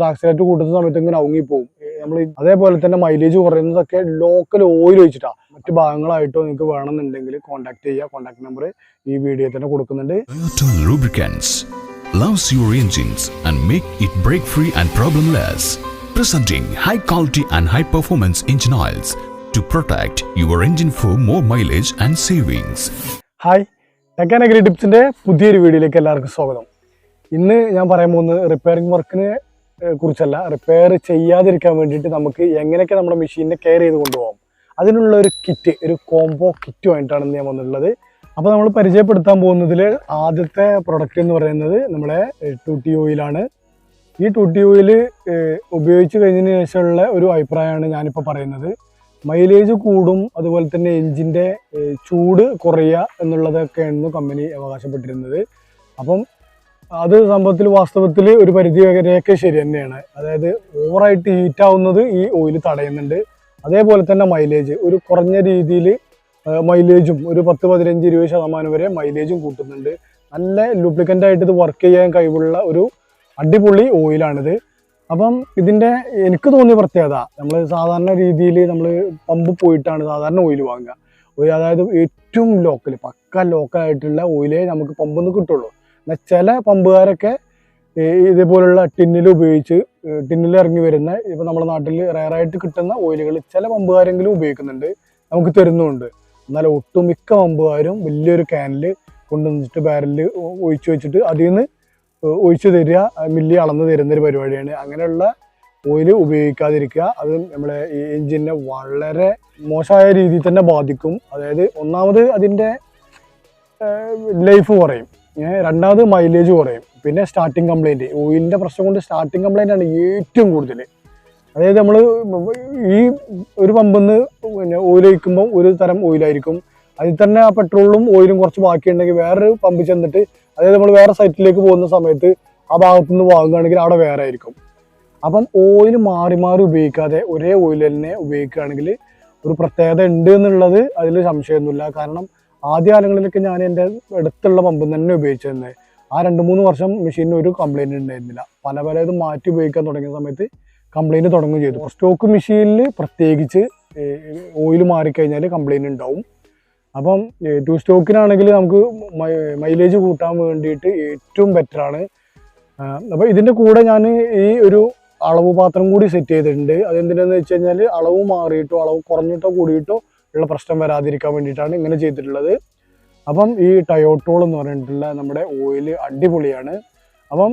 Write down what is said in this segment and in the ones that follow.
Accelerator കൂട്ടുന്ന സമയത്ത് ഇങ്ങനെ ഔങ്ങിപ്പോവും. നമ്മൾ അതേപോലെ തന്നെ മൈലേജ് കുറയുന്നതൊക്കെ ലോക്കൽ ഓയിൽ ഒഴിച്ചിട്ടാണ്. മറ്റു ഭാഗങ്ങളായിട്ടോ നിങ്ങൾക്ക് വേണമെന്നുണ്ടെങ്കിൽ കോൺടാക്ട് ചെയ്യുക. കോൺടാക്ട് നമ്പർ ഈ വീഡിയോയിൽ തന്നെ കൊടുക്കുന്നുണ്ട്. Toyota Lubricants loves your engines and make it break free and problemless. Presenting high quality and high performance engine oils to protect your engine for more mileage and savings. Hi, agri ടിപ്സിന്റെ പുതിയൊരു വീഡിയോയിലേക്ക് എല്ലാവർക്കും സ്വാഗതം. ഇന്ന് ഞാൻ പറയാൻ പോകുന്നത് repairing വർക്കിനെ കുറിച്ചല്ല, റിപ്പയർ ചെയ്യാതിരിക്കാൻ വേണ്ടിയിട്ട് നമുക്ക് എങ്ങനെയൊക്കെ നമ്മുടെ മെഷീനെ കെയർ ചെയ്ത് കൊണ്ടുപോകാം, അതിനുള്ള ഒരു കിറ്റ്, ഒരു കോംബോ കിറ്റുമായിട്ടാണ് ഞാൻ വന്നിട്ടുള്ളത്. അപ്പോൾ നമ്മൾ പരിചയപ്പെടുത്താൻ പോകുന്നതിൽ ആദ്യത്തെ പ്രൊഡക്റ്റ് എന്ന് പറയുന്നത് നമ്മുടെ 2T ഓയിലാണ്. ഈ 2T ഓയിൽ ഉപയോഗിച്ച് കഴിഞ്ഞതിന് ശേഷമുള്ള ഒരു അഭിപ്രായമാണ് ഞാനിപ്പോൾ പറയുന്നത്. മൈലേജ് കൂടും, അതുപോലെ തന്നെ എൻജിൻ്റെ ചൂട് കുറയുക എന്നുള്ളതൊക്കെയായിരുന്നു കമ്പനി അവകാശപ്പെട്ടിരുന്നത്. അപ്പം അത് വാസ്തവത്തിൽ ഒരു പരിധി വരെയൊക്കെ ശരി തന്നെയാണ്. അതായത് ഓവറായിട്ട് ഹീറ്റാവുന്നത് ഈ ഓയിൽ തടയുന്നുണ്ട്. അതേപോലെ തന്നെ മൈലേജ് ഒരു കുറഞ്ഞ രീതിയിൽ മൈലേജും ഒരു 10-15-20% വരെ മൈലേജും കൂട്ടുന്നുണ്ട്. നല്ല ലൂബ്രിക്കൻ്റായിട്ട് ഇത് വർക്ക് ചെയ്യാൻ കഴിവുള്ള ഒരു അടിപൊളി ഓയിലാണിത്. അപ്പം ഇതിൻ്റെ എനിക്ക് തോന്നിയ പ്രത്യേകത, നമ്മൾ സാധാരണ രീതിയിൽ നമ്മൾ പമ്പ് പോയിട്ടാണ് സാധാരണ ഓയിൽ വാങ്ങുക. അതായത് ഏറ്റവും പക്ക ലോക്കലായിട്ടുള്ള ഓയിലേ നമുക്ക് പമ്പിൽ നിന്ന് കിട്ടുള്ളൂ. എന്നാൽ ചില പമ്പുകാരൊക്കെ ഇതേപോലുള്ള ടിന്നിൽ ഇറങ്ങി വരുന്ന ഇപ്പോൾ നമ്മുടെ നാട്ടിൽ റയറായിട്ട് കിട്ടുന്ന ഓയിലുകൾ ചില പമ്പുകാരെങ്കിലും ഉപയോഗിക്കുന്നുണ്ട്, നമുക്ക് തരുന്നുമുണ്ട്. എന്നാൽ ഒട്ടുമിക്ക പമ്പുകാരും വലിയൊരു ക്യാനിൽ കൊണ്ടുവന്നിട്ട് ബാരലിൽ ഒഴിച്ചു വെച്ചിട്ട് അതിൽ നിന്ന് ഒഴിച്ചു തരിക, മില്ലി അളന്ന് തരുന്നൊരു പരിപാടിയാണ്. അങ്ങനെയുള്ള ഓയിൽ ഉപയോഗിക്കാതിരിക്കുക. അത് നമ്മളെ ഈ എൻജിനെ വളരെ മോശമായ രീതിയിൽ തന്നെ ബാധിക്കും. അതായത് ഒന്നാമത് അതിൻ്റെ ലൈഫ് കുറയും, രണ്ടാമത് മൈലേജ് കുറയും, പിന്നെ സ്റ്റാർട്ടിങ് കംപ്ലൈൻറ്റ്. ഓയിലിൻ്റെ പ്രശ്നം കൊണ്ട് സ്റ്റാർട്ടിങ് കംപ്ലൈൻ്റ് ആണ് ഏറ്റവും കൂടുതൽ. അതായത് നമ്മൾ ഈ ഒരു പമ്പിൽ നിന്ന് പിന്നെ ഓയിൽ ഒഴിക്കുമ്പോൾ ഒരു തരം ഓയിലായിരിക്കും, അതിൽ തന്നെ ആ പെട്രോളും ഓയിലും കുറച്ച് ബാക്കിയുണ്ടെങ്കിൽ വേറൊരു പമ്പ് ചെന്നിട്ട്, അതായത് നമ്മൾ വേറെ സൈറ്റിലേക്ക് പോകുന്ന സമയത്ത് ആ ഭാഗത്തു നിന്ന് വാങ്ങുകയാണെങ്കിൽ അവിടെ വേറെ ആയിരിക്കും. അപ്പം ഓയിൽ മാറി ഉപയോഗിക്കാതെ ഒരേ ഓയിൽ തന്നെ ഉപയോഗിക്കുകയാണെങ്കിൽ ഒരു പ്രത്യേകത ഉണ്ട് എന്നുള്ളത് അതിൽ സംശയമൊന്നുമില്ല. കാരണം ആദ്യ കാലങ്ങളിലൊക്കെ ഞാൻ എൻ്റെ അടുത്തുള്ള പമ്പിൽ തന്നെ ഉപയോഗിച്ചിരുന്നത്. ആ 2-3 വർഷം മെഷീനിന് ഒരു കംപ്ലൈൻറ്റ് ഉണ്ടായിരുന്നില്ല. പലതും മാറ്റി ഉപയോഗിക്കാൻ തുടങ്ങിയ സമയത്ത് കംപ്ലൈൻറ്റ് തുടങ്ങുകയും ചെയ്തു. സ്റ്റോക്ക് മെഷീനിൽ പ്രത്യേകിച്ച് ഓയിൽ മാറിക്കഴിഞ്ഞാൽ കംപ്ലൈൻറ്റ് ഉണ്ടാവും. അപ്പം 2 സ്റ്റോക്കിനാണെങ്കിൽ നമുക്ക് മൈലേജ് കൂട്ടാൻ വേണ്ടിയിട്ട് ഏറ്റവും ബെറ്ററാണ്. അപ്പോൾ ഇതിൻ്റെ കൂടെ ഞാൻ ഈ ഒരു അളവ് പാത്രം കൂടി സെറ്റ് ചെയ്തിട്ടുണ്ട്. അതെന്തിനാന്ന് വെച്ച് കഴിഞ്ഞാൽ അളവ് മാറിയിട്ടോ അളവ് കുറഞ്ഞിട്ടോ കൂടിയിട്ടോ ഉള്ള പ്രശ്നം വരാതിരിക്കാൻ വേണ്ടിയിട്ടാണ് ഇങ്ങനെ ചെയ്തിട്ടുള്ളത്. അപ്പം ഈ ടയോട്ടോൾ എന്ന് പറഞ്ഞിട്ടുള്ള നമ്മുടെ ഓയിൽ അടിപൊളിയാണ്. അപ്പം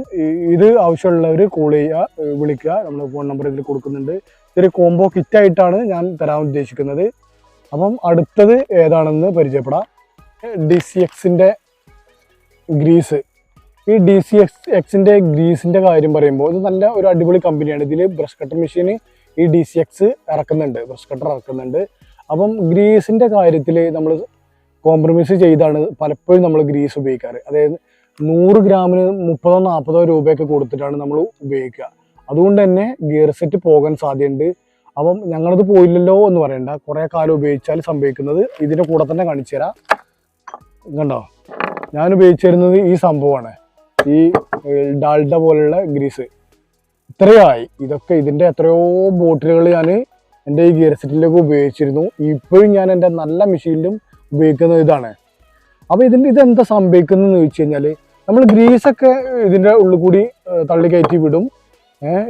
ഇത് ആവശ്യമുള്ളവർ കോൾ ചെയ്യുക, വിളിക്കുക, നമ്മുടെ ഫോൺ നമ്പർ ഇതിൽ കൊടുക്കുന്നുണ്ട്. ഇതൊരു കോംബോ കിറ്റായിട്ടാണ് ഞാൻ തരാൻ ഉദ്ദേശിക്കുന്നത്. അപ്പം അടുത്തത് ഏതാണെന്ന് പരിചയപ്പെടാം. DCXൻ്റെ ഗ്രീസ്. ഈ DCXൻ്റെ ഗ്രീസിൻ്റെ കാര്യം പറയുമ്പോൾ ഇത് നല്ല ഒരു അടിപൊളി കമ്പനിയാണ്. ഇതിൽ ബ്രഷ് കട്ടർ മെഷീന് ഈ DCX ബ്രഷ് കട്ടർ ഇറക്കുന്നുണ്ട്. അപ്പം ഗ്രീസിൻ്റെ കാര്യത്തിൽ നമ്മൾ കോംപ്രമൈസ് ചെയ്താണ് പലപ്പോഴും നമ്മൾ ഗ്രീസ് ഉപയോഗിക്കാറ്. അതായത് 100 ഗ്രാമിന് 30-40 രൂപയൊക്കെ കൊടുത്തിട്ടാണ് നമ്മൾ ഉപയോഗിക്കുക. അതുകൊണ്ട് തന്നെ ഗിയർ സെറ്റ് പോകാൻ സാധ്യതയുണ്ട്. അപ്പം ഞങ്ങളത് പോയില്ലല്ലോ എന്ന് പറയണ്ട, കുറേ കാലം ഉപയോഗിച്ചാൽ സംഭവിക്കുന്നത് ഇതിൻ്റെ കൂടെ തന്നെ കാണിച്ചു തരാം. കണ്ടോ, ഞാൻ ഉപയോഗിച്ചിരുന്നത് ഈ സംഭവമാണ്, ഈ ഡാൽഡ പോലുള്ള ഗ്രീസ്. ഇത്രയായി ഇതൊക്കെ, ഇതിൻ്റെ എത്രയോ ബോട്ടിലുകൾ ഞാൻ എൻ്റെ ഈ ഗിയർ സെറ്റിലേക്ക് ഉപയോഗിച്ചിരുന്നു. ഇപ്പോഴും ഞാൻ എൻ്റെ നല്ല മെഷീനിലും ഉപയോഗിക്കുന്നത് ഇതാണ്. അപ്പോൾ ഇതെന്താ സംഭവിക്കുന്നതെന്ന് ചോദിച്ചു കഴിഞ്ഞാൽ, നമ്മൾ ഗ്രീസൊക്കെ ഇതിൻ്റെ ഉള്ളിൽ കൂടി തള്ളിക്കയറ്റി വിടും.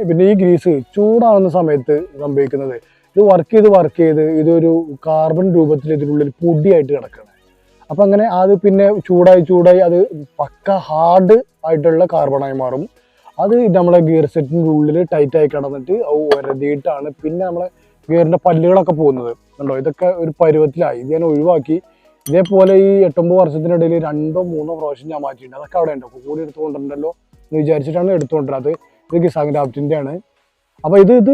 പിന്നെ ഈ ഗ്രീസ് ചൂടാവുന്ന സമയത്ത് സംഭവിക്കുന്നത്, ഇത് വർക്ക് ചെയ്ത് ഇതൊരു കാർബൺ രൂപത്തിൽ ഇതിനുള്ളിൽ പൊടിയായിട്ട് കിടക്കുകയാണ്. അപ്പം അങ്ങനെ അത് പിന്നെ ചൂടായി അത് പക്ക ഹാർഡ് ആയിട്ടുള്ള കാർബണായി മാറും. അത് നമ്മളെ ഗിയർ സെറ്റിൻ്റെ ഉള്ളിൽ ടൈറ്റായി കിടന്നിട്ട് ഒരതിയിട്ടാണ് പിന്നെ നമ്മളെ ഗിയറിൻ്റെ പല്ലുകളൊക്കെ പോകുന്നത്. കണ്ടോ, ഇതൊക്കെ ഒരു പരുവത്തിലായി. ഇത് ഞാൻ ഒഴിവാക്കി. ഇതേപോലെ ഈ 8-9 വർഷത്തിനിടയിൽ 2-3 പ്രാവശ്യം ഞാൻ മാറ്റിയിട്ടുണ്ട്. അതൊക്കെ അവിടെ ഉണ്ടോ, കൂടി എടുത്തുകൊണ്ടിട്ടുണ്ടല്ലോ എന്ന് വിചാരിച്ചിട്ടാണ് എടുത്തുകൊണ്ടിരുന്നത്. ഇത് കിസാങ് ലാപ്റ്റിൻ്റെ ആണ്. അപ്പോൾ ഇത്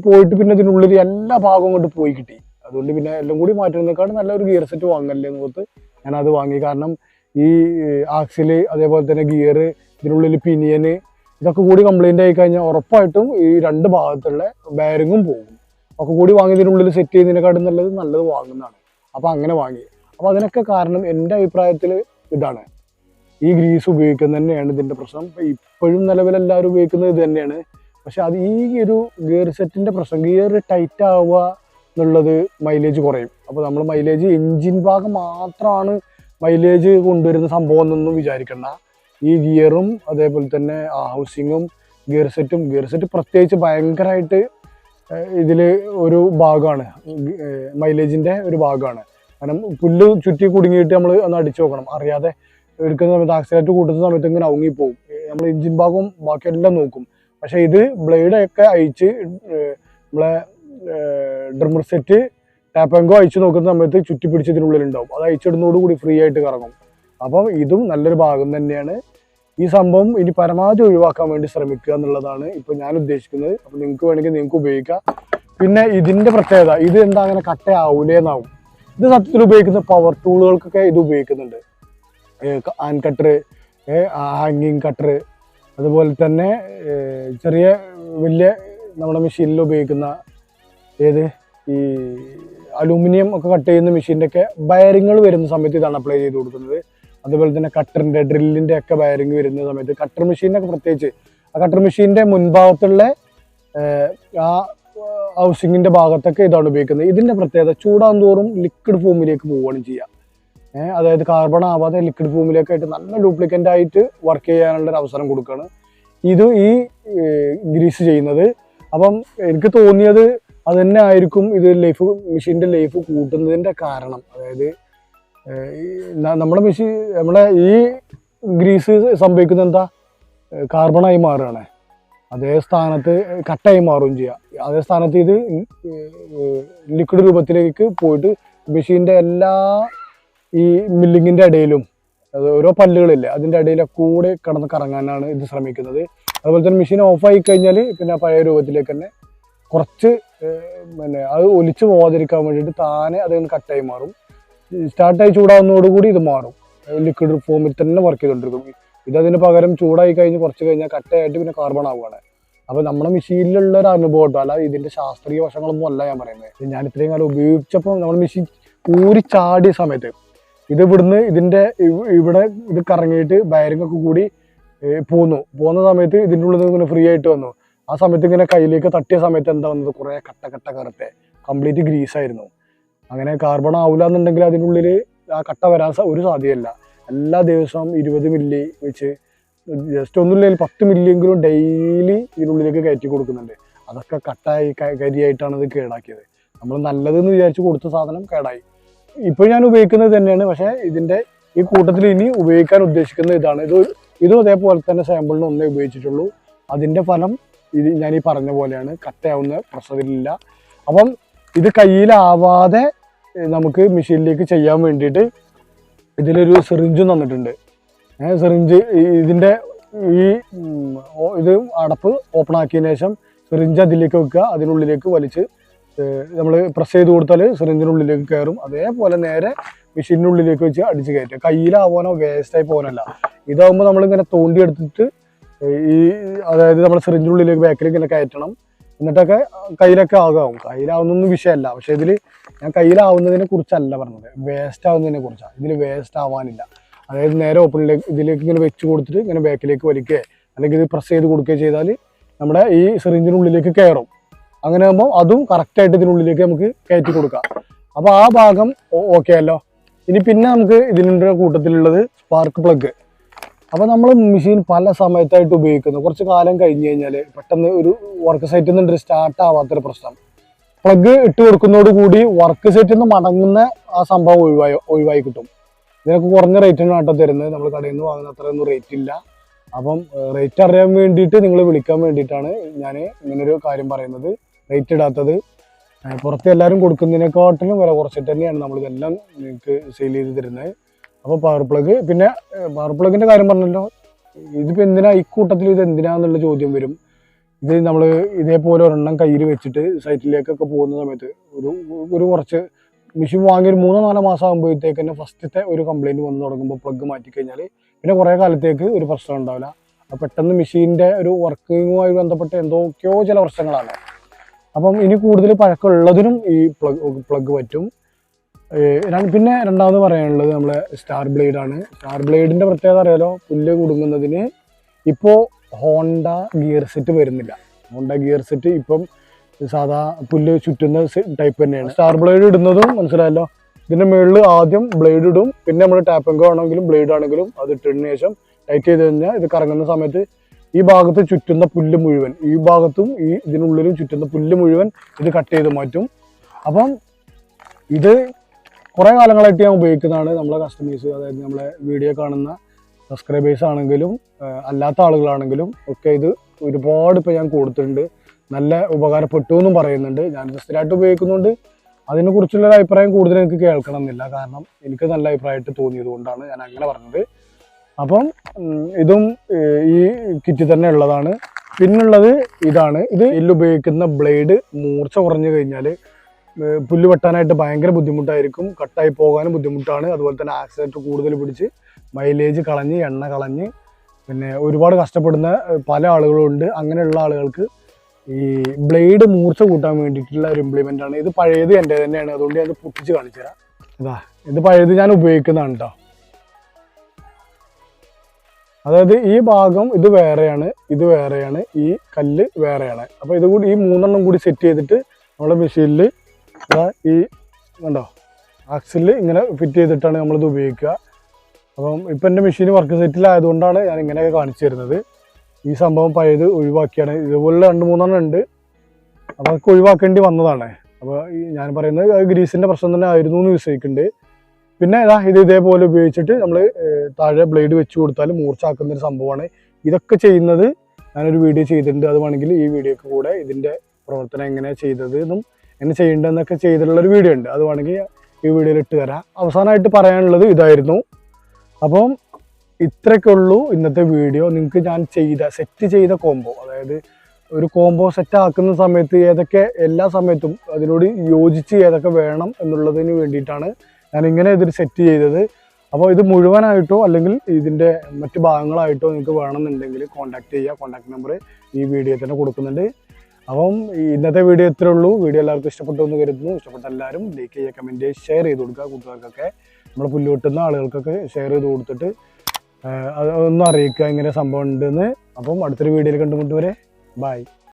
പോയിട്ട് പിന്നെ ഇതിനുള്ളിൽ എല്ലാ ഭാഗവും കൊണ്ട് പോയി കിട്ടി. അതുകൊണ്ട് പിന്നെ എല്ലാം കൂടി മാറ്റുന്നതിനേക്കാൾ നല്ലൊരു ഗിയർ സെറ്റ് വാങ്ങല്ലേ എന്ന് ഓർത്ത് ഞാനത് വാങ്ങി. കാരണം ഈ ആക്സില്, അതേപോലെ തന്നെ ഗിയർ, ഇതിനുള്ളിൽ പിനിയന്, ഇതൊക്കെ കൂടി കംപ്ലൈൻ്റ് ആയി കഴിഞ്ഞാൽ ഉറപ്പായിട്ടും ഈ 2 ഭാഗത്തുള്ള ബെയറിങ്ങും പോകും. ഒക്കെ കൂടി വാങ്ങിയതിനുള്ളിൽ സെറ്റ് ചെയ്യുന്നതിനെക്കാട്ടും നല്ലത് വാങ്ങുന്നതാണ്. അപ്പോൾ അങ്ങനെ വാങ്ങി. അപ്പോൾ അതിനൊക്കെ കാരണം എൻ്റെ അഭിപ്രായത്തിൽ ഇതാണ്, ഈ ഗ്രീസ് ഉപയോഗിക്കുന്നത് തന്നെയാണ് ഇതിൻ്റെ പ്രശ്നം. ഇപ്പോഴും നിലവിലെല്ലാവരും ഉപയോഗിക്കുന്നത് ഇത് തന്നെയാണ്. പക്ഷെ അത് ഈ ഒരു ഗിയർ സെറ്റിൻ്റെ പ്രശ്നം, ഗിയർ ടൈറ്റ് ആവുക എന്നുള്ളത് മൈലേജ് കുറയും. അപ്പോൾ നമ്മൾ മൈലേജ് എൻജിൻ ഭാഗം മാത്രമാണ് മൈലേജ് കൊണ്ടുവരുന്ന സംഭവം എന്നൊന്നും വിചാരിക്കണ്ട. ഈ ഗിയറും അതേപോലെ തന്നെ ഹൗസിങ്ങും ഗിയർ സെറ്റ് പ്രത്യേകിച്ച് ഭയങ്കരമായിട്ട് ഇതിൽ ഒരു ഭാഗമാണ്, മൈലേജിൻ്റെ ഒരു ഭാഗമാണ്. കാരണം പുല്ല് ചുറ്റി കുടുങ്ങിയിട്ട് നമ്മൾ ഒന്ന് അടിച്ചു നോക്കണം, അറിയാതെ എടുക്കുന്ന സമയത്ത് ആക്സിലേറ്റർ കൂട്ടുന്ന സമയത്ത് ഇങ്ങനെ ഔങ്ങിപ്പോവും. നമ്മൾ എഞ്ചിൻ ഭാഗവും ബാക്കിയെല്ലാം നോക്കും. പക്ഷേ ഇത് ബ്ലേഡൊക്കെ അയച്ച് നമ്മളെ ഡ്രമ്മർ സെറ്റ് ടാപ്പാങ്കോ അയച്ചു നോക്കുന്ന സമയത്ത് ചുറ്റി പിടിച്ച് ഇതിനുള്ളിലുണ്ടാവും. അത് അയച്ചിടുന്നതോടുകൂടി ഫ്രീ ആയിട്ട് കറങ്ങും. അപ്പം ഇതും നല്ലൊരു ഭാഗം തന്നെയാണ്. ഈ സംഭവം ഇനി പരമാവധി ഒഴിവാക്കാൻ വേണ്ടി ശ്രമിക്കുക എന്നുള്ളതാണ് ഇപ്പോൾ ഞാൻ ഉദ്ദേശിക്കുന്നത്. അപ്പം നിങ്ങൾക്ക് വേണമെങ്കിൽ നിങ്ങൾക്ക് ഉപയോഗിക്കാം. പിന്നെ ഇതിൻ്റെ പ്രത്യേകത, ഇത് എന്താ അങ്ങനെ കട്ടയാവൂലേന്നാവും. ഇത് സത്യത്തിൽ ഉപയോഗിക്കുന്ന പവർ ടൂളുകൾക്കൊക്കെ ഇത് ഉപയോഗിക്കുന്നുണ്ട്. ഹാൻഡ് കട്ടർ, ഹാങ്ങിങ് കട്ടർ, അതുപോലെ തന്നെ ചെറിയ വലിയ നമ്മുടെ മെഷീനിൽ ഉപയോഗിക്കുന്ന ഈ അലൂമിനിയം ഒക്കെ കട്ട് ചെയ്യുന്ന മെഷീൻ്റെ ഒക്കെ ബയറിങ്ങൾ വരുന്ന സമയത്ത് ഇതാണ് അപ്ലൈ ചെയ്ത് കൊടുക്കുന്നത്. അതുപോലെ തന്നെ കട്ടറിൻ്റെ ഡ്രില്ലിൻ്റെ ഒക്കെ ബയറിങ് വരുന്ന സമയത്ത് കട്ടർ മെഷീനൊക്കെ പ്രത്യേകിച്ച് ആ കട്ടർ മെഷീൻ്റെ മുൻഭാഗത്തുള്ള ആ ഹൗസിങ്ങിൻ്റെ ഭാഗത്തൊക്കെ ഇതാണ് ഉപയോഗിക്കുന്നത്. ഇതിൻ്റെ പ്രത്യേകത ചൂടാൻ തോറും ലിക്വിഡ് ഫോമിലേക്ക് പോവുകയാണ് ചെയ്യുക. അതായത് കാർബൺ ആവാതെ ലിക്വിഡ് ഫോമിലേക്കായിട്ട് നല്ല ലൂപ്ലിക്കൻ്റ് ആയിട്ട് വർക്ക് ചെയ്യാനുള്ളൊരു അവസരം കൊടുക്കുകയാണ് ഈ ഗ്രീസ് ചെയ്യുന്നത്. അപ്പം എനിക്ക് തോന്നിയത് അത് തന്നെ ആയിരിക്കും ഇത് മെഷീൻ്റെ ലൈഫ് കൂട്ടുന്നതിൻ്റെ കാരണം. അതായത് നമ്മുടെ ഈ ഗ്രീസ് സംഭവിക്കുന്നത് എന്താ, കാർബണായി മാറുകയാണ്. അതേ സ്ഥാനത്ത് കട്ടായി മാറുകയും ചെയ്യുക. അതേ സ്ഥാനത്ത് ഇത് ലിക്വിഡ് രൂപത്തിലേക്ക് പോയിട്ട് മെഷീൻ്റെ എല്ലാ ഈ മില്ലിങ്ങിൻ്റെ ഇടയിലും അത് ഓരോ പല്ലുകളില്ലേ അതിൻ്റെ ഇടയിലൊക്കെ കൂടെ കിടന്ന് കറങ്ങാനാണ് ഇത് ശ്രമിക്കുന്നത്. അതുപോലെ തന്നെ മെഷീൻ ഓഫായി കഴിഞ്ഞാൽ പിന്നെ പഴയ രൂപത്തിലേക്ക് തന്നെ കുറച്ച് അത് ഒലിച്ചു പോകാതിരിക്കാൻ വേണ്ടിയിട്ട് താനെ അതിന് കട്ടായി മാറും. സ്റ്റാർട്ടായി ചൂടാവുന്നതോടുകൂടി ഇത് മാറും, ലിക്വിഡ് ഫോമിൽ തന്നെ വർക്ക് ചെയ്തുകൊണ്ടിരിക്കും. ഇതതിന് പകരം ചൂടായി കഴിഞ്ഞ് കുറച്ച് കഴിഞ്ഞാൽ കട്ടയായിട്ട് പിന്നെ കാർബൺ ആവുകയാണ്. അപ്പോൾ നമ്മുടെ മെഷീനിലുള്ള ഒരു അനുഭവം കേട്ടോ, അല്ലാതെ ഇതിൻ്റെ ശാസ്ത്രീയ വശങ്ങളൊന്നും അല്ല ഞാൻ പറയുന്നത്. ഞാൻ ഇത്രയും കാലം ഉപയോഗിച്ചപ്പോൾ നമ്മുടെ മെഷീൻ ഊരി ചാടിയ സമയത്ത് ഇത് ഇവിടുന്ന് ഇവിടെ ഇത് കറങ്ങിയിട്ട് ബയറിംഗ് ഒക്കെ കൂടി പോകുന്ന സമയത്ത് ഇതിൻ്റെ ഉള്ളിൽ നിന്ന് ഇങ്ങനെ ഫ്രീ ആയിട്ട് വന്നു. ആ സമയത്ത് ഇങ്ങനെ കയ്യിലേക്ക് തട്ടിയ സമയത്ത് എന്താ വന്നത്, കുറേ കട്ട കറുത്തെ കംപ്ലീറ്റ് ഗ്രീസായിരുന്നു. അങ്ങനെ കാർബൺ ആവില്ല എന്നുണ്ടെങ്കിൽ അതിനുള്ളിൽ ആ കട്ട വരാൻ ഒരു സാധ്യതയില്ല. എല്ലാ ദിവസവും 20 മില്ലി വെച്ച് ജസ്റ്റ് ഒന്നുമില്ലെങ്കിൽ 10 മില്ലിയെങ്കിലും ഡെയിലി ഇതിനുള്ളിലേക്ക് കയറ്റി കൊടുക്കുന്നുണ്ട്. അതൊക്കെ കട്ടായി കരിയായിട്ടാണ് ഇത് കേടാക്കിയത്. നമ്മൾ നല്ലതെന്ന് വിചാരിച്ച് കൊടുത്ത സാധനം കേടായി. ഇപ്പോൾ ഞാൻ ഉപയോഗിക്കുന്നത് തന്നെയാണ്, പക്ഷേ ഇതിൻ്റെ ഈ കൂട്ടത്തിൽ ഇനി ഉപയോഗിക്കാൻ ഉദ്ദേശിക്കുന്ന ഇതാണ്. ഇതും അതേപോലെ തന്നെ സാമ്പിളിന് ഒന്നേ ഉപയോഗിച്ചിട്ടുള്ളൂ. അതിൻ്റെ ഫലം ഇത് ഞാൻ ഈ പറഞ്ഞ പോലെയാണ്, കട്ടയാവുന്ന പ്രശ്നത്തിലില്ല. അപ്പം ഇത് കയ്യിലാവാതെ നമുക്ക് മെഷീനിലേക്ക് ചെയ്യാൻ വേണ്ടിയിട്ട് ഇതിലൊരു സിറിഞ്ചും തന്നിട്ടുണ്ട്. സിറിഞ്ച് ഇതിൻ്റെ ഇത് അടപ്പ് ഓപ്പൺ ആക്കിയതിന് ശേഷം സിറിഞ്ച് അതിലേക്ക് വെക്കുക, അതിനുള്ളിലേക്ക് വലിച്ച് നമ്മൾ പ്രസ് ചെയ്ത് കൊടുത്താൽ സിറിഞ്ചിനുള്ളിലേക്ക് കയറും. അതേപോലെ നേരെ മെഷീനുള്ളിലേക്ക് വെച്ച് അടിച്ച് കയറ്റുക. കയ്യിലാവാനോ വേസ്റ്റായി പോകാനല്ല. ഇതാകുമ്പോൾ നമ്മളിങ്ങനെ തോണ്ടി എടുത്തിട്ട് അതായത് നമ്മൾ സിറിഞ്ചിനുള്ളിലേക്ക് ബാക്കിലേക്ക് ഇങ്ങനെ കയറ്റണം. എന്നിട്ടൊക്കെ കയ്യിലൊക്കെ കയ്യിലാവുന്നൊന്നും വിഷയമല്ല. പക്ഷെ ഇതിൽ ഞാൻ കയ്യിലാവുന്നതിനെ കുറിച്ചല്ല പറഞ്ഞത്, വേസ്റ്റ് ആവുന്നതിനെ കുറിച്ചാണ്. ഇതിൽ വേസ്റ്റ് ആവാനില്ല. അതായത് നേരെ ഓപ്പണിലേക്ക് ഇതിലേക്ക് ഇങ്ങനെ വെച്ച് കൊടുത്തിട്ട് ഇങ്ങനെ ബാക്കിലേക്ക് വലിക്കുക അല്ലെങ്കിൽ ഇത് പ്രസ് ചെയ്ത് കൊടുക്കുകയോ ചെയ്താൽ നമ്മുടെ ഈ സിറിഞ്ചിനുള്ളിലേക്ക് കയറും. അങ്ങനെ ആകുമ്പോൾ അതും കറക്റ്റായിട്ട് ഇതിനുള്ളിലേക്ക് നമുക്ക് കയറ്റി കൊടുക്കാം. അപ്പോൾ ആ ഭാഗം ഓക്കെ അല്ലോ. ഇനി പിന്നെ നമുക്ക് ഇതിൻ്റെ കൂട്ടത്തിലുള്ളത് സ്പാർക്ക് പ്ലഗ്. അപ്പോൾ നമ്മൾ മെഷീൻ പല സമയത്തായിട്ട് ഉപയോഗിക്കുന്നു. കുറച്ച് കാലം കഴിഞ്ഞ് കഴിഞ്ഞാൽ പെട്ടെന്ന് ഒരു വർക്ക് സൈറ്റിൽ നിന്ന് സ്റ്റാർട്ട് ആവാത്തൊരു പ്രശ്നം. പ്ലഗ് ഇട്ട് കൊടുക്കുന്നതോടുകൂടി വർക്ക് സൈറ്റിൽ നിന്ന് മടങ്ങുന്ന ആ സംഭവം ഒഴിവായി കിട്ടും. ഇതിനൊക്കെ കുറഞ്ഞ റേറ്റിനാണ് കേട്ടോ തരുന്നത്. നമ്മൾ കടയിൽ നിന്ന് വാങ്ങുന്ന അത്രയൊന്നും റേറ്റ് ഇല്ല. അപ്പം റേറ്റ് അറിയാൻ വേണ്ടിയിട്ട് നിങ്ങൾ വിളിക്കാൻ വേണ്ടിയിട്ടാണ് ഞാൻ ഇങ്ങനൊരു കാര്യം പറയുന്നത്. റേറ്റ് ഇടാത്തത് പുറത്ത് എല്ലാവരും കൊടുക്കുന്നതിനെക്കാട്ടിലും വില കുറച്ചിട്ട് തന്നെയാണ് നമ്മളിതെല്ലാം നിങ്ങൾക്ക് സെയിൽ ചെയ്ത് തരുന്നത്. അപ്പോൾ പവർ പ്ലഗ്, പിന്നെ പവർ പ്ലഗിൻ്റെ കാര്യം പറഞ്ഞല്ലോ, ഇതിപ്പോൾ എന്തിനാ ഈ കൂട്ടത്തിൽ ഇത് എന്തിനാന്നുള്ള ചോദ്യം വരും. ഇത് നമ്മൾ ഇതേപോലെ ഒരെണ്ണം കയ്യിൽ വെച്ചിട്ട് സൈറ്റിലേക്കൊക്കെ പോകുന്ന സമയത്ത് ഒരു കുറച്ച് മെഷീൻ വാങ്ങി ഒരു 3-4 മാസം ആകുമ്പോഴത്തേക്ക് തന്നെ ഫസ്റ്റത്തെ ഒരു കംപ്ലയിൻറ്റ് വന്ന് തുടങ്ങുമ്പോൾ പ്ലഗ് മാറ്റിക്കഴിഞ്ഞാൽ പിന്നെ കുറേ കാലത്തേക്ക് ഒരു പ്രശ്നം ഉണ്ടാവില്ല. അപ്പോൾ പെട്ടെന്ന് മെഷീൻ്റെ ഒരു വർക്കിങ്ങുമായി ബന്ധപ്പെട്ട് എന്തൊക്കെയോ ചില പ്രശ്നങ്ങളാണ്. അപ്പം ഇനി കൂടുതൽ പഴക്കമുള്ളതിനും ഈ പ്ലഗ് പറ്റും. പിന്നെ രണ്ടാമത് പറയാനുള്ളത് നമ്മളെ സ്റ്റാർ ബ്ലേഡാണ്. സ്റ്റാർ ബ്ലേഡിൻ്റെ പ്രത്യേകത അറിയാലോ, പുല്ല് കുടുങ്ങുന്നതിന് ഇപ്പോൾ ഹോണ്ട ഗിയർ സെറ്റ് വരുന്നില്ല. ഹോണ്ട ഗിയർ സെറ്റ് ഇപ്പം സാധാ പുല്ല് ചുറ്റുന്ന ടൈപ്പ് തന്നെയാണ്. സ്റ്റാർ ബ്ലേഡ് ഇടുന്നതും മനസ്സിലായല്ലോ. ഇതിൻ്റെ മുകളിൽ ആദ്യം ബ്ലേഡ് ഇടും, പിന്നെ നമ്മൾ ടാപ്പങ്കോ ആണെങ്കിലും ബ്ലേഡ് ആണെങ്കിലും അത് ഇട്ടതിന് ശേഷം ടൈറ്റ് ചെയ്ത് കഴിഞ്ഞാൽ ഇത് കറങ്ങുന്ന സമയത്ത് ഈ ഭാഗത്ത് ചുറ്റുന്ന പുല്ല് മുഴുവൻ, ഈ ഭാഗത്തും ഈ ഇതിനുള്ളിലും ചുറ്റുന്ന പുല്ല് മുഴുവൻ ഇത് കട്ട് ചെയ്ത് മാറ്റും. അപ്പം ഇത് കുറേ കാലങ്ങളായിട്ട് ഞാൻ ഉപയോഗിക്കുന്നതാണ്. നമ്മളെ കസ്റ്റമേഴ്സ്, അതായത് നമ്മളെ വീഡിയോ കാണുന്ന സബ്സ്ക്രൈബേഴ്സ് ആണെങ്കിലും അല്ലാത്ത ആളുകളാണെങ്കിലും ഒക്കെ ഇത് ഒരുപാട് ഇപ്പോൾ ഞാൻ കൊടുത്തിട്ടുണ്ട്. നല്ല ഉപകാരപ്പെട്ടു എന്നും പറയുന്നുണ്ട്. ഞാനിത് സ്ഥിരമായിട്ട് ഉപയോഗിക്കുന്നുണ്ട്. അതിനെക്കുറിച്ചുള്ളൊരു അഭിപ്രായം കൂടുതൽ എനിക്ക് കേൾക്കണം എന്നില്ല, കാരണം എനിക്ക് നല്ല അഭിപ്രായമായിട്ട് തോന്നിയത് കൊണ്ടാണ് ഞാൻ അങ്ങനെ പറഞ്ഞത്. അപ്പം ഇതും ഈ കിറ്റിൽ തന്നെ ഉള്ളതാണ്. പിന്നുള്ളത് ഇതാണ്. ഇത് ഇതിൽ ഉപയോഗിക്കുന്ന ബ്ലേഡ് മൂർച്ച കുറഞ്ഞു കഴിഞ്ഞാൽ പുല്ല് വെട്ടാനായിട്ട് ഭയങ്കര ബുദ്ധിമുട്ടായിരിക്കും, കട്ടായി പോകാനും ബുദ്ധിമുട്ടാണ്. അതുപോലെ തന്നെ ആക്സിലേറ്റർ കൂടുതൽ പിടിച്ച് മൈലേജ് കളഞ്ഞ് എണ്ണ കളഞ്ഞ് പിന്നെ ഒരുപാട് കഷ്ടപ്പെടുന്ന പല ആളുകളും ഉണ്ട്. അങ്ങനെയുള്ള ആളുകൾക്ക് ഈ ബ്ലേഡ് മൂർച്ച കൂട്ടാൻ വേണ്ടിയിട്ടുള്ള ഒരു ഇംപ്ലിമെൻ്റ് ആണ് ഇത്. പഴയത് എൻ്റെ തന്നെയാണ്, അതുകൊണ്ട് ഞാൻ പൊട്ടിച്ച് കാണിച്ചു തരാം. ഇതാ, ഇത് പഴയത് ഞാൻ ഉപയോഗിക്കുന്നതാണ് കേട്ടോ. അതായത് ഈ ഭാഗം ഇത് വേറെയാണ്, ഇത് വേറെയാണ്, ഈ കല്ല് വേറെയാണ്. അപ്പോൾ ഇത് കൂടി ഈ മൂന്നെണ്ണം കൂടി സെറ്റ് ചെയ്തിട്ട് നമ്മുടെ മെഷീനിൽ ഈ കണ്ടോ ആക്സിലിൽ ഇങ്ങനെ ഫിറ്റ് ചെയ്തിട്ടാണ് നമ്മളിത് ഉപയോഗിക്കുക. അപ്പം ഇപ്പം എൻ്റെ മെഷീൻ വർക്ക് സെറ്റിലായതുകൊണ്ടാണ് ഞാൻ ഇങ്ങനെയൊക്കെ കാണിച്ചു തരുന്നത്. ഈ സംഭവം പഴയത് ഒഴിവാക്കിയാണ്. ഇതുപോലെ 2-3 ഉണ്ട്, അപ്പോൾ അതൊക്കെ ഒഴിവാക്കേണ്ടി വന്നതാണ്. അപ്പോൾ ഞാൻ പറയുന്നത് ഗ്രീസിൻ്റെ പ്രശ്നം തന്നെ ആയിരുന്നു എന്ന് വിശ്വസിക്കുന്നുണ്ട്. പിന്നെ ഇത് ഇതേപോലെ ഉപയോഗിച്ചിട്ട് നമ്മൾ താഴെ ബ്ലേഡ് വെച്ച് കൊടുത്താൽ മൂർച്ചാക്കുന്നൊരു സംഭവമാണ്. ഇതൊക്കെ ചെയ്യുന്നത് ഞാനൊരു വീഡിയോ ചെയ്തിട്ടുണ്ട്. അത് വേണമെങ്കിൽ ഈ വീഡിയോക്ക് കൂടെ ഇതിൻ്റെ പ്രവർത്തനം എങ്ങനെയാണ് ചെയ്തത് എന്നും എങ്ങനെ ചെയ്യേണ്ടതെന്നൊക്കെ ചെയ്തിട്ടുള്ളൊരു വീഡിയോ ഉണ്ട്. അത് വേണമെങ്കിൽ ഈ വീഡിയോയിൽ ഇട്ട് തരാം. അവസാനമായിട്ട് പറയാനുള്ളത് ഇതായിരുന്നു. അപ്പം ഇത്രയൊക്കെ ഉള്ളൂ ഇന്നത്തെ വീഡിയോ. നിങ്ങൾക്ക് ഞാൻ സെറ്റ് ചെയ്ത കോംബോ, അതായത് ഒരു കോംബോ സെറ്റ് ആക്കുന്ന സമയത്ത് എല്ലാ സമയത്തും അതിനോട് യോജിച്ച് ഏതൊക്കെ വേണം എന്നുള്ളതിന് വേണ്ടിയിട്ടാണ് ഞാനിങ്ങനെ ഇതൊരു സെറ്റ് ചെയ്തത്. അപ്പോൾ ഇത് മുഴുവനായിട്ടോ അല്ലെങ്കിൽ ഇതിൻ്റെ മറ്റ് ഭാഗങ്ങളായിട്ടോ നിങ്ങൾക്ക് വേണമെന്നുണ്ടെങ്കിൽ കോൺടാക്ട് ചെയ്യുക. കോൺടാക്ട് നമ്പർ ഈ വീഡിയോ തന്നെ കൊടുക്കുന്നുണ്ട്. അപ്പം ഇന്നത്തെ വീഡിയോ ഇത്രേ ഉള്ളൂ. വീഡിയോ എല്ലാവർക്കും ഇഷ്ടപ്പെട്ടു എന്ന് കരുതുന്നു. ഇഷ്ടപ്പെട്ട എല്ലാവരും ലൈക്ക് ചെയ്യുക, കമൻറ്റ് ചെയ്യുക, ഷെയർ ചെയ്ത് കൊടുക്കുക. കൂട്ടുകാർക്കൊക്കെ, നമ്മൾ പുല്ല് വെട്ടുന്ന ആളുകൾക്കൊക്കെ ഷെയർ ചെയ്ത് കൊടുത്തിട്ട് അതൊന്നും അറിയിക്കുക ഇങ്ങനെ സംഭവം ഉണ്ടെന്ന്. അപ്പം അടുത്തൊരു വീഡിയോയിൽ കണ്ടുമുട്ടുവരെ ബൈ.